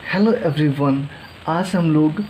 Hello everyone. आज हम लोग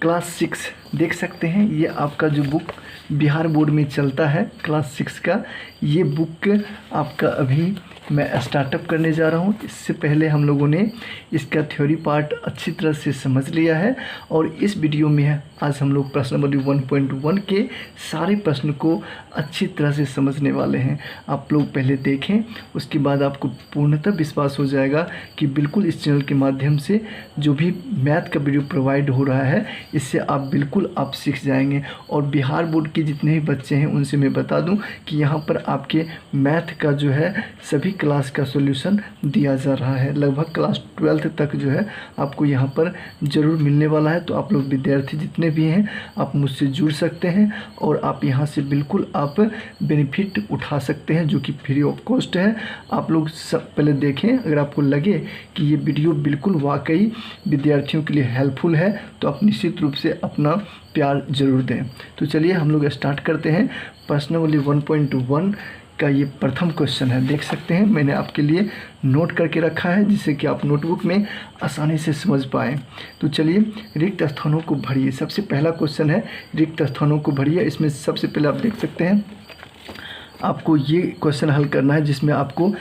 क्लास 6 देख सकते हैं। ये आपका जो बुक बिहार बोर्ड में चलता है क्लास 6 का, ये बुक आपका अभी मैं स्टार्टअप करने जा रहा हूँ। इससे पहले हम लोगों ने इसका थ्योरी पार्ट अच्छी तरह से समझ लिया है और इस वीडियो में आज हम लोग प्रश्न नंबर 1.1 के सारे प्रश्न को अच्छी तरह से समझने वाले हैं। आप लोग पहले देखें, उसके बाद आपको पूर्णतः विश्वास हो जाएगा कि बिल्कुल इस चैनल के माध्यम से जो भी मैथ का वीडियो प्रोवाइड हो रहा है इससे आप सीख जाएंगे। और बिहार बोर्ड के जितने भी बच्चे हैं उनसे मैं बता दूं कि यहाँ पर आपके मैथ का जो है सभी क्लास का सॉल्यूशन दिया जा रहा है। लगभग क्लास 12th तक जो है आपको यहाँ पर ज़रूर मिलने वाला है। तो आप लोग विद्यार्थी जितने भी हैं आप मुझसे जुड़ सकते हैं और आप यहाँ से बिल्कुल आप बेनिफिट उठा सकते हैं जो कि फ्री ऑफ कॉस्ट है। आप लोग सब पहले देखें, अगर आपको लगे कि ये वीडियो बिल्कुल वाकई विद्यार्थियों के लिए हेल्पफुल है तो आप निश्चित रूप से अपना प्यार ज़रूर दें। तो चलिए हम लोग स्टार्ट करते हैं। प्रश्न वाली 1.1 का ये प्रथम क्वेश्चन है, देख सकते हैं मैंने आपके लिए नोट करके रखा है जिससे कि आप नोटबुक में आसानी से समझ पाएँ। तो चलिए, रिक्त स्थानों को भरिए। सबसे पहला क्वेश्चन है रिक्त स्थानों को भरिए। इसमें सबसे पहले आप देख सकते हैं आपको ये क्वेश्चन हल करना है जिसमें आपको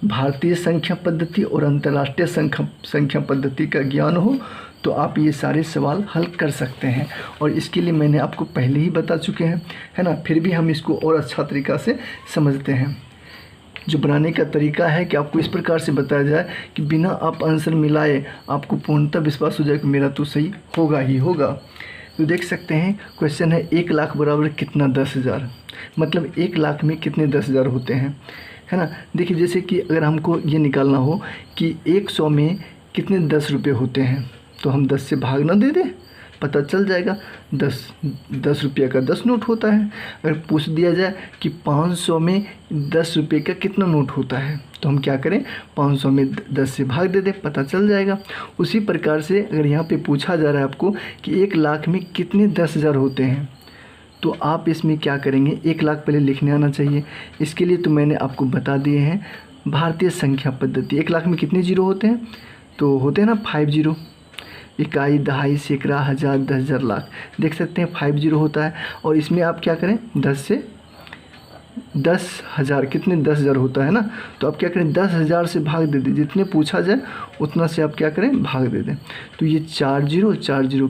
भारतीय संख्या पद्धति और अंतर्राष्ट्रीय संख्या पद्धति का ज्ञान हो तो आप ये सारे सवाल हल कर सकते हैं। और इसके लिए मैंने आपको पहले ही बता चुके हैं, है ना, फिर भी हम इसको और अच्छा तरीक़ा से समझते हैं। जो बनाने का तरीका है कि आपको इस प्रकार से बताया जाए कि बिना आप आंसर मिलाए आपको पूर्णतः विश्वास हो जाए कि मेरा तो सही होगा ही होगा। तो देख सकते हैं क्वेश्चन है 1 लाख बराबर कितना 10,000, मतलब 1 लाख में कितने 10,000 होते हैं, है ना। देखिए, जैसे कि अगर हमको ये निकालना हो कि 100 में कितने 10 रुपये होते हैं तो हम 10 से भाग ना दे दें, पता चल जाएगा। 10 रुपये का 10 नोट होता है। अगर पूछ दिया जाए कि 500 में 10 रुपये का कितना नोट होता है तो हम क्या करें, 500 में 10 से भाग दे दें, पता चल जाएगा। उसी प्रकार से अगर यहाँ पे पूछा जा रहा है आपको कि 1 लाख में कितने 10,000 होते हैं तो आप इसमें क्या करेंगे, 1 लाख पहले लिखने आना चाहिए। इसके लिए तो मैंने आपको बता दिए हैं भारतीय संख्या पद्धति। 1 लाख में कितने जीरो होते हैं, तो होते हैं ना 5 जीरो, इकाई, दहाई, सैकड़ा, हज़ार, 10,000, लाख। देख सकते हैं 5 जीरो होता है। और इसमें आप क्या करें, 10,000 कितने 10,000 होता है ना, तो आप क्या करें 10,000 से भाग दे दें। जितने पूछा जाए उतना से आप क्या करें, भाग दे दें। तो ये 4 जीरो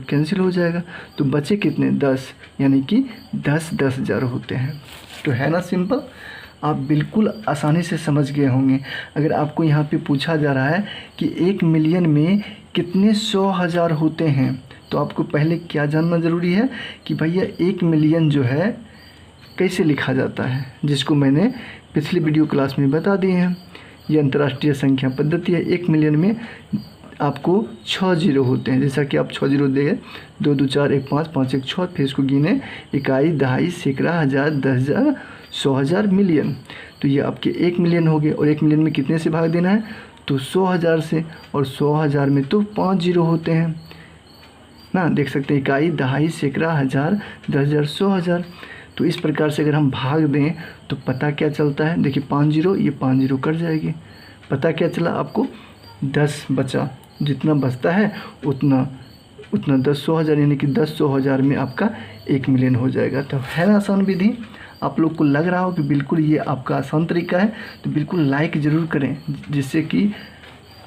कैंसिल हो जाएगा तो बचे कितने 10, यानी कि 10,000 होते हैं। तो है ना सिंपल, आप बिल्कुल आसानी से समझ गए होंगे। अगर आपको यहाँ पे पूछा जा रहा है कि 1 मिलियन में कितने 100,000 होते हैं तो आपको पहले क्या जानना ज़रूरी है कि भैया 1 मिलियन जो है कैसे लिखा जाता है, जिसको मैंने पिछली वीडियो क्लास में बता दिए हैं। ये अंतर्राष्ट्रीय संख्या पद्धति है। 1 मिलियन में आपको 6 जीरो होते हैं, जैसा कि आप 6 जीरो देंगे, 2 2 4 1 5 5 1 6, फिर इसको गिने, इकाई, दहाई, सैकड़ा, हज़ार, 10,000, 100,000, मिलियन। तो ये आपके 1 मिलियन हो गए। और 1 मिलियन में कितने से भाग देना है, तो 100,000 से। और 100,000 में तो 5 जीरो होते हैं ना, देख सकते हैं, इकाई, दहाई, सैकड़ा, हज़ार, 10,000, 100,000। तो इस प्रकार से अगर हम भाग दें तो पता क्या चलता है, देखिए 5 जीरो, ये 5 जीरो कट जाएगी। पता क्या चला आपको, 10 बचा, जितना बचता है उतना 10 100,000, यानी कि 10 100,000 में आपका 1 मिलियन हो जाएगा। तो है ना आसान विधि। आप लोग को लग रहा हो कि बिल्कुल ये आपका आसान तरीका है तो बिल्कुल लाइक ज़रूर करें, जिससे कि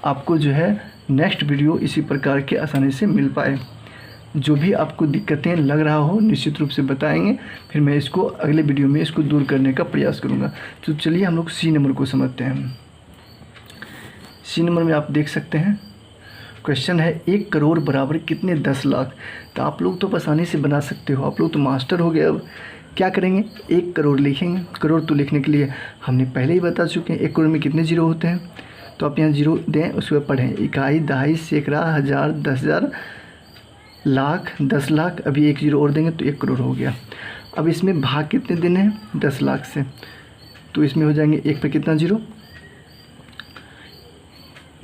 आपको जो है नेक्स्ट वीडियो इसी प्रकार के आसानी से मिल पाए। जो भी आपको दिक्कतें लग रहा हो निश्चित रूप से बताएंगे, फिर मैं इसको अगले वीडियो में इसको दूर करने का प्रयास करूँगा। तो चलिए हम लोग सी नंबर को समझते हैं। सी नंबर में आप देख सकते हैं क्वेश्चन है 1 करोड़ बराबर कितने 10 लाख। तो आप लोग तो आसानी से बना सकते हो, आप लोग तो मास्टर हो गए। अब क्या करेंगे, 1 करोड़ लिखेंगे। करोड़ तो लिखने के लिए हमने पहले ही बता चुके हैं 1 करोड़ में कितने जीरो होते हैं, तो आप यहाँ जीरो दें, उसके बाद पढ़ें, इकाई, दहाई, सैकड़ा, हज़ार, 10,000, लाख, 10 लाख, अभी 1 जीरो और देंगे तो 1 करोड़ हो गया। अब इसमें भाग कितने देने हैं, 10 लाख से, तो इसमें हो जाएंगे 1 पे कितना जीरो,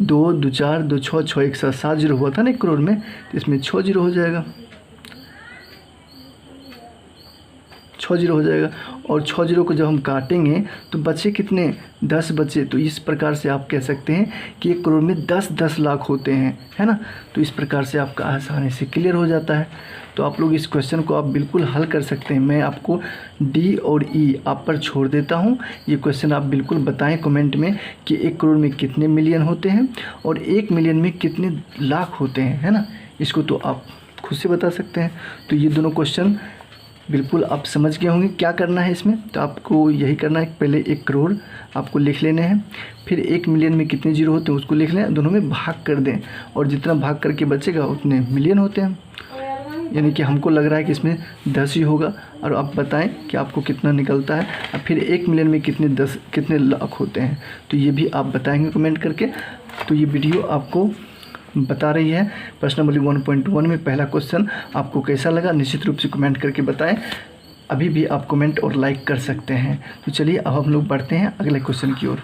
2 2 4 2 6 6 1 7 7 जीरो हुआ था ना 1 करोड़ में, तो इसमें 6 जीरो हो जाएगा। 6 जीरो हो जाएगा। और 6 जीरो को जब हम काटेंगे तो बचे कितने, 10 बचे। तो इस प्रकार से आप कह सकते हैं कि 1 करोड़ में 10 लाख होते हैं, है ना। तो इस प्रकार से आपका आसानी से क्लियर हो जाता है। तो आप लोग इस क्वेश्चन को आप बिल्कुल हल कर सकते हैं। मैं आपको डी और ई आप पर छोड़ देता हूँ। ये क्वेश्चन आप बिल्कुल बताएं कमेंट में कि 1 करोड़ में कितने मिलियन होते हैं और 1 मिलियन में कितने लाख होते हैं, है ना। इसको तो आप खुद से बता सकते हैं। तो ये दोनों क्वेश्चन बिल्कुल आप समझ गए होंगे। क्या करना है इसमें, तो आपको यही करना है, पहले 1 करोड़ आपको लिख लेने हैं, फिर 1 मिलियन में कितने जीरो होते हैं उसको लिख लें, दोनों में भाग कर दें और जितना भाग करके बचेगा उतने मिलियन होते हैं। यानी कि हमको लग रहा है कि इसमें 10 ही होगा और आप बताएं कि आपको कितना निकलता है। और फिर 1 मिलियन में कितने लाख होते हैं, तो ये भी आप बताएंगे कमेंट करके। तो ये वीडियो आपको बता रही है प्रश्नावली 1.1 में पहला क्वेश्चन आपको कैसा लगा, निश्चित रूप से कमेंट करके बताएं। अभी भी आप कमेंट और लाइक कर सकते हैं। तो चलिए अब हम लोग बढ़ते हैं अगले क्वेश्चन की ओर।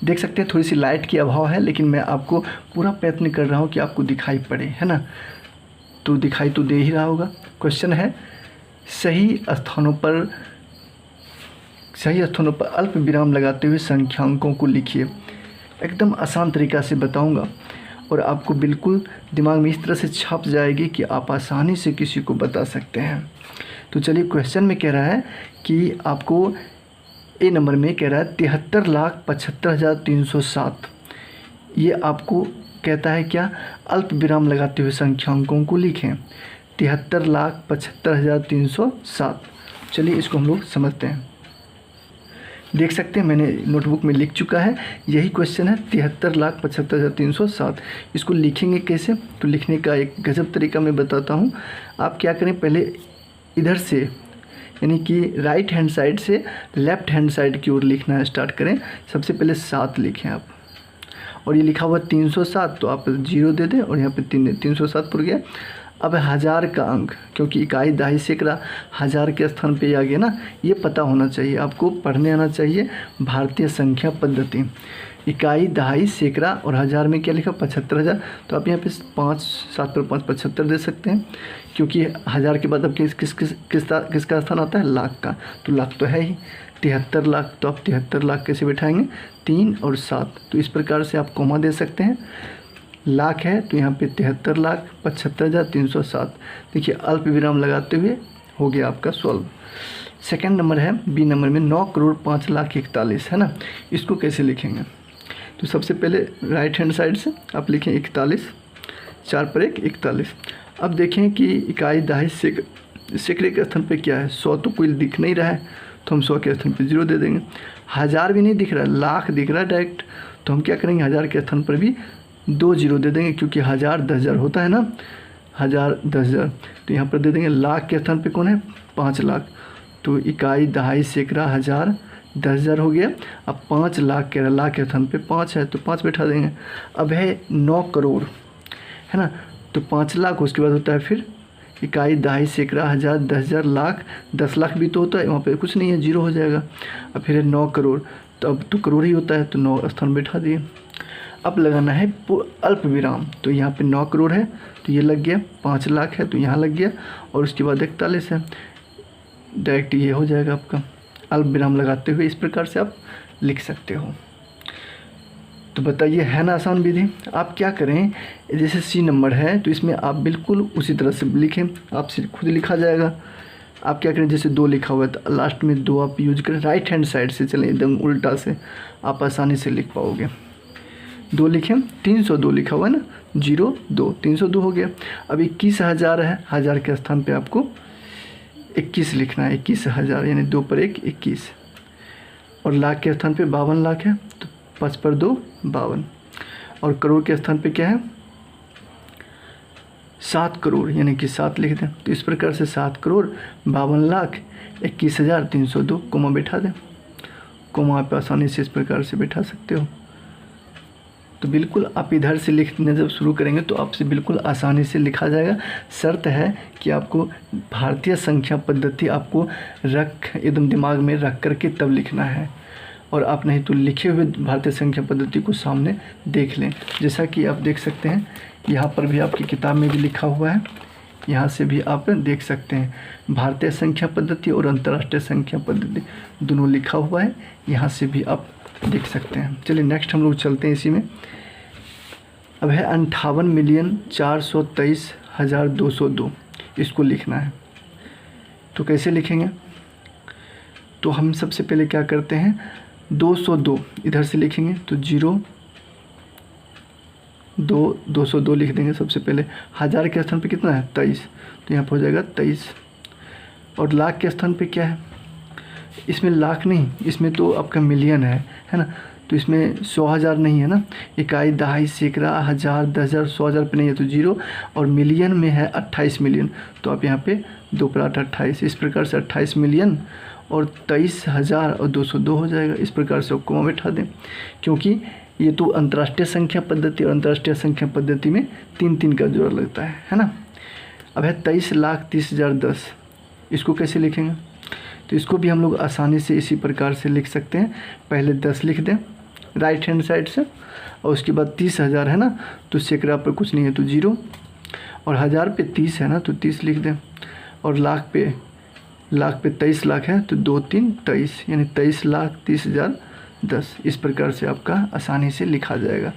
देख सकते हैं थोड़ी सी लाइट की अभाव है, लेकिन मैं आपको पूरा प्रयत्न कर रहा हूँ कि आपको दिखाई पड़े, है ना। तो दिखाई तो दे ही रहा होगा। क्वेश्चन है सही स्थानों पर अल्प विराम लगाते हुए संख्यांकों को लिखिए। एकदम आसान तरीका से बताऊंगा और आपको बिल्कुल दिमाग में इस तरह से छप जाएगी कि आप आसानी से किसी को बता सकते हैं। तो चलिए क्वेश्चन में कह रहा है कि आपको ए नंबर में कह रहा है 73,75,307। ये आपको कहता है क्या, अल्प विराम लगाते हुए संख्यांकों को लिखें। 73,75,307। चलिए इसको हम लोग समझते हैं। देख सकते हैं मैंने नोटबुक में लिख चुका है, यही क्वेश्चन है 73,75,307। इसको लिखेंगे कैसे, तो लिखने का एक गजब तरीका मैं बताता हूँ। आप क्या करें, पहले इधर से यानी कि राइट हैंड साइड से लेफ़्ट हैंड साइड की ओर लिखना स्टार्ट करें। सबसे पहले 7 लिखें आप, और ये लिखा हुआ 307 तो आप 0 दे दें और यहाँ पे 307 पड़ गया। अब 1000 का अंक, क्योंकि इकाई दहाई सैकड़ा 1000 के स्थान पे आ गया ना, ये पता होना चाहिए आपको, पढ़ने आना चाहिए भारतीय संख्या पद्धति। इकाई दहाई सैकड़ा और 1000 में क्या लिखा, 75,000। तो आप यहाँ पे 5 7 पर 5 75 दे सकते हैं, क्योंकि 1000 के बाद अब किसका स्थान आता है, लाख का। तो लाख तो है ही, 73 लाख। तो आप 73 लाख कैसे बैठाएंगे, 3 और 7। तो इस प्रकार से आप कोमा दे सकते हैं। लाख है तो यहाँ पे 73,75,307। देखिए अल्प विराम लगाते हुए हो गया आपका सॉल्व। सेकंड नंबर है बी नंबर में 9,05,41,, है ना। इसको कैसे लिखेंगे, तो सबसे पहले राइट हैंड साइड से आप लिखें 41, 4 पर 1 41। अब देखें कि इकाई दहाई सैकड़े के स्थान पे क्या है, 100 तो कोई दिख नहीं रहा है, तो हम 100 के स्थान पे 0 दे देंगे। 1000 भी नहीं दिख रहा, लाख दिख रहा है डायरेक्ट, तो हम क्या करेंगे, 1000 के स्थान पर भी 2 0 दे देंगे, क्योंकि 1000 10,000 होता है ना, 1000 10,000। तो यहाँ पर दे देंगे। लाख के स्थान पे कौन है, 5 लाख। तो इकाई दहाई सैकड़ा 1000 10,000 हो गया। अब 5 लाख कह रहा, लाख के स्थान पे 5 है तो 5 बैठा देंगे। अब है 9 करोड़, है ना। तो 5 लाख, उसके बाद होता है फिर इकाई दहाई सैकड़ा 1000 10,000 लाख, 10 लाख भी तो होता है, वहाँ पे कुछ नहीं है, 0 हो जाएगा। अब फिर है 9 करोड़, तो अब तो करोड़ ही होता है, तो 9 स्थान बैठा दिए। अब लगाना है अल्प विराम, तो यहाँ पे 9 करोड़ है तो ये लग गया, 5 लाख है तो यहाँ लग गया, और उसके बाद 41 है, डायरेक्ट ये हो जाएगा आपका। अल्प विराम लगाते हुए इस प्रकार से आप लिख सकते हो। तो बताइए, है ना आसान विधि। आप क्या करें, जैसे सी नंबर है तो इसमें आप बिल्कुल उसी तरह से लिखें, आपसे खुद लिखा जाएगा। आप क्या करें, जैसे 2 लिखा हुआ है तो लास्ट में 2 आप यूज करें, राइट हैंड साइड से चलें एकदम उल्टा से, आप आसानी से लिख पाओगे। 2 लिखें, 302 लिखा हुआ है ना, 0 2 302 हो गया। अब 21,000 है, 1000 के स्थान पे आपको 21 लिखना है, 21,000 यानी 2 पर 1 21। और लाख के स्थान पे 52 लाख है तो 5 पर 2 52। और करोड़ के स्थान पे क्या है, 7 करोड़ यानी कि 7 लिख दें। तो इस प्रकार से 7 करोड़ 52 लाख 21,302 कोमा बैठा दें। कोमा आप आसानी से इस प्रकार से बैठा सकते हो। तो बिल्कुल आप इधर से लिखने जब शुरू करेंगे तो आपसे बिल्कुल आसानी से लिखा जाएगा। शर्त है कि आपको भारतीय संख्या पद्धति आपको रख एकदम दिमाग में रख करके तब लिखना है, और आप नहीं तो लिखे हुए भारतीय संख्या पद्धति को सामने देख लें। जैसा कि आप देख सकते हैं यहाँ पर भी आपकी किताब में भी लिखा हुआ है, यहाँ से भी आप देख सकते हैं भारतीय संख्या पद्धति और अंतर्राष्ट्रीय संख्या पद्धति दोनों लिखा हुआ है, यहाँ से भी आप देख सकते हैं। चलिए नेक्स्ट हम लोग चलते हैं इसी में। अब है 58,423,202, इसको लिखना है। तो कैसे लिखेंगे? तो हम सबसे पहले क्या करते हैं, 202 इधर से लिखेंगे तो 202 लिख देंगे सबसे पहले। हज़ार के स्थान पे कितना है 23, तो यहाँ पर हो जाएगा 23। और लाख के स्थान पे क्या है, इसमें लाख नहीं, इसमें तो आपका मिलियन है ना, तो इसमें 100,000 नहीं है ना, इकाई, दहाई, सैकड़ा, हज़ार, 10,000, 100,000 पे नहीं है तो 0। और मिलियन में है 28 मिलियन, तो आप यहाँ पे 2 × 8 28, इस प्रकार से 28 मिलियन और 23,000 और 202 हो जाएगा। इस प्रकार से कोमा बैठा दें, क्योंकि ये तो अंतर्राष्ट्रीय संख्या पद्धति और अंतर्राष्ट्रीय संख्या पद्धति में 3 का जोड़ लगता है ना। अब है 23,30,010, इसको कैसे लिखेंगे? तो इसको भी हम लोग आसानी से इसी प्रकार से लिख सकते हैं। पहले 10 लिख दें राइट हैंड साइड से, और उसके बाद 30,000 है ना, तो सैकड़ा पर कुछ नहीं है तो 0, और हज़ार पे 30 है ना तो 30 लिख दें, और लाख पे 23 लाख है तो 2 3 23, यानी 23,30,010। इस प्रकार से आपका आसानी से लिखा जाएगा।